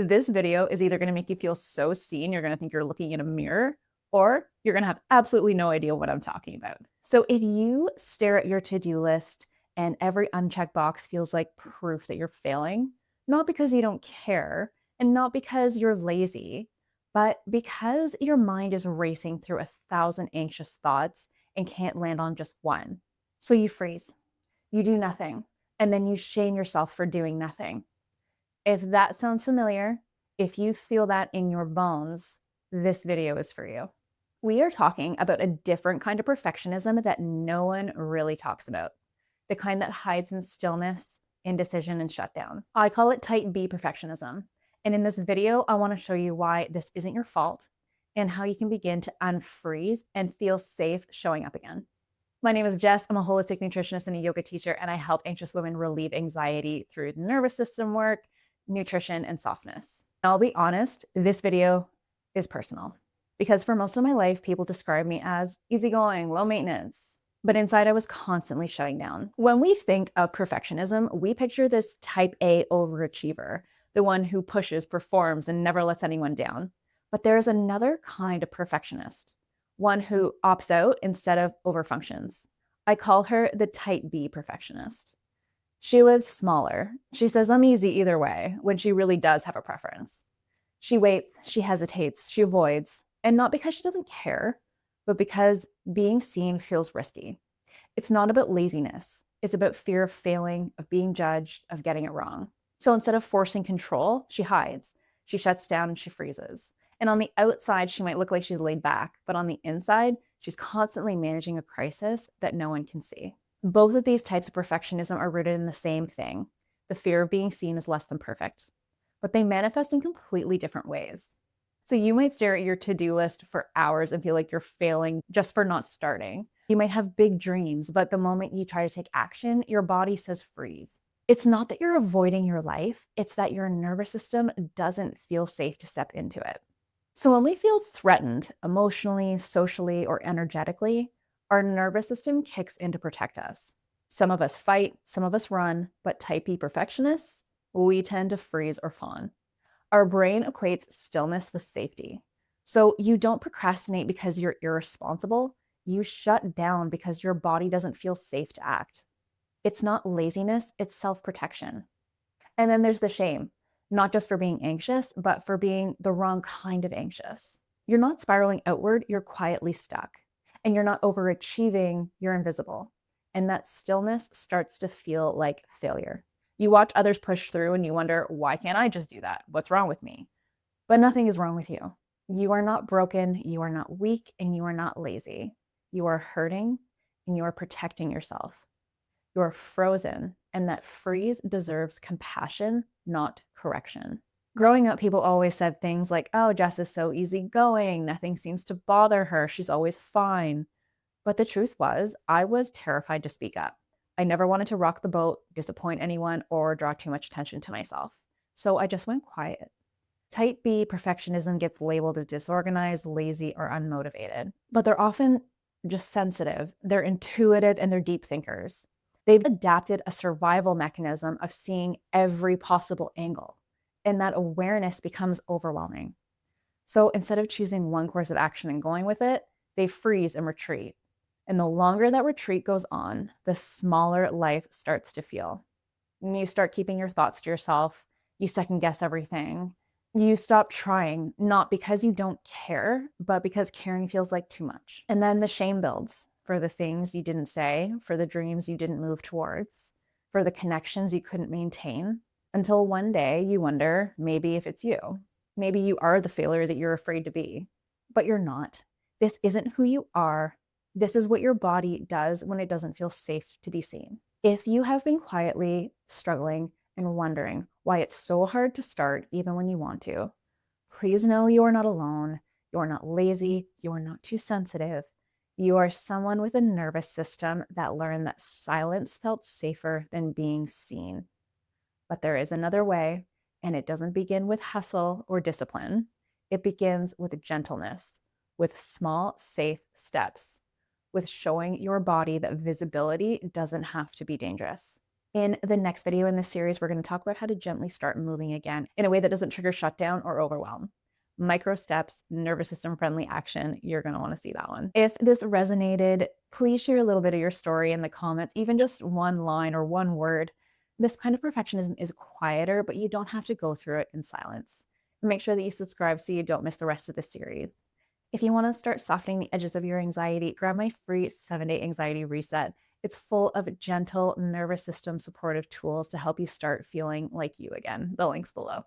This video is either going to make you feel so seen, you're going to think you're looking in a mirror, or you're going to have absolutely no idea what I'm talking about. So if you stare at your to-do list and every unchecked box feels like proof that you're failing, not because you don't care and not because you're lazy, but because your mind is racing through 1,000 anxious thoughts and can't land on just one. So you freeze, you do nothing, and then you shame yourself for doing nothing. If that sounds familiar, if you feel that in your bones, this video is for you. We are talking about a different kind of perfectionism that no one really talks about, the kind that hides in stillness, indecision, and shutdown. I call it Type B Perfectionism. And in this video, I want to show you why this isn't your fault and how you can begin to unfreeze and feel safe showing up again. My name is Jess. I'm a holistic nutritionist and a yoga teacher, and I help anxious women relieve anxiety through nervous system work, nutrition, and softness. I'll be honest, this video is personal because for most of my life, people describe me as easygoing, low maintenance, but inside I was constantly shutting down. When we think of perfectionism, we picture this type A overachiever, the one who pushes, performs, and never lets anyone down. But there is another kind of perfectionist, one who opts out instead of overfunctions. I call her the type B perfectionist. She lives smaller. She says, I'm easy either way, when she really does have a preference. She waits, she hesitates, she avoids, and not because she doesn't care, but because being seen feels risky. It's not about laziness. It's about fear of failing, of being judged, of getting it wrong. So instead of forcing control, she hides. She shuts down and she freezes. And on the outside, she might look like she's laid back, but on the inside, she's constantly managing a crisis that no one can see. Both of these types of perfectionism are rooted in the same thing, the fear of being seen as less than perfect, but they manifest in completely different ways. So you might stare at your to-do list for hours and feel like you're failing just for not starting. You might have big dreams, but the moment you try to take action, your body says freeze. It's not that you're avoiding your life, it's that your nervous system doesn't feel safe to step into it. So when we feel threatened emotionally, socially, or energetically, our nervous system kicks in to protect us. Some of us fight, some of us run, but type B perfectionists, we tend to freeze or fawn. Our brain equates stillness with safety. So you don't procrastinate because you're irresponsible. You shut down because your body doesn't feel safe to act. It's not laziness, it's self-protection. And then there's the shame, not just for being anxious, but for being the wrong kind of anxious. You're not spiraling outward, you're quietly stuck. And you're not overachieving, you're invisible. And that stillness starts to feel like failure. You watch others push through and you wonder, why can't I just do that? What's wrong with me? But nothing is wrong with you. You are not broken, you are not weak, and you are not lazy. You are hurting and you are protecting yourself. You are frozen, and that freeze deserves compassion, not correction. Growing up, people always said things like, oh, Jess is so easygoing, nothing seems to bother her, she's always fine. But the truth was, I was terrified to speak up. I never wanted to rock the boat, disappoint anyone, or draw too much attention to myself. So I just went quiet. Type B perfectionism gets labeled as disorganized, lazy, or unmotivated. But they're often just sensitive, they're intuitive, and they're deep thinkers. They've adapted a survival mechanism of seeing every possible angle, and that awareness becomes overwhelming. So instead of choosing one course of action and going with it, they freeze and retreat. And the longer that retreat goes on, the smaller life starts to feel. And you start keeping your thoughts to yourself. You second guess everything. You stop trying, not because you don't care, but because caring feels like too much. And then the shame builds for the things you didn't say, for the dreams you didn't move towards, for the connections you couldn't maintain, until one day you wonder, maybe if it's you. Maybe you are the failure that you're afraid to be, but you're not. This isn't who you are. This is what your body does when it doesn't feel safe to be seen. If you have been quietly struggling and wondering why it's so hard to start even when you want to, please know you are not alone. You are not lazy. You are not too sensitive. You are someone with a nervous system that learned that silence felt safer than being seen. But there is another way, and it doesn't begin with hustle or discipline. It begins with gentleness, with small, safe steps, with showing your body that visibility doesn't have to be dangerous. In the next video in this series, we're going to talk about how to gently start moving again in a way that doesn't trigger shutdown or overwhelm. Micro steps, nervous system friendly action. You're going to want to see that one. If this resonated, please share a little bit of your story in the comments, even just one line or one word. This kind of perfectionism is quieter, but you don't have to go through it in silence. Make sure that you subscribe so you don't miss the rest of the series. If you want to start softening the edges of your anxiety, grab my free 7-day anxiety reset. It's full of gentle nervous system supportive tools to help you start feeling like you again. The link's below.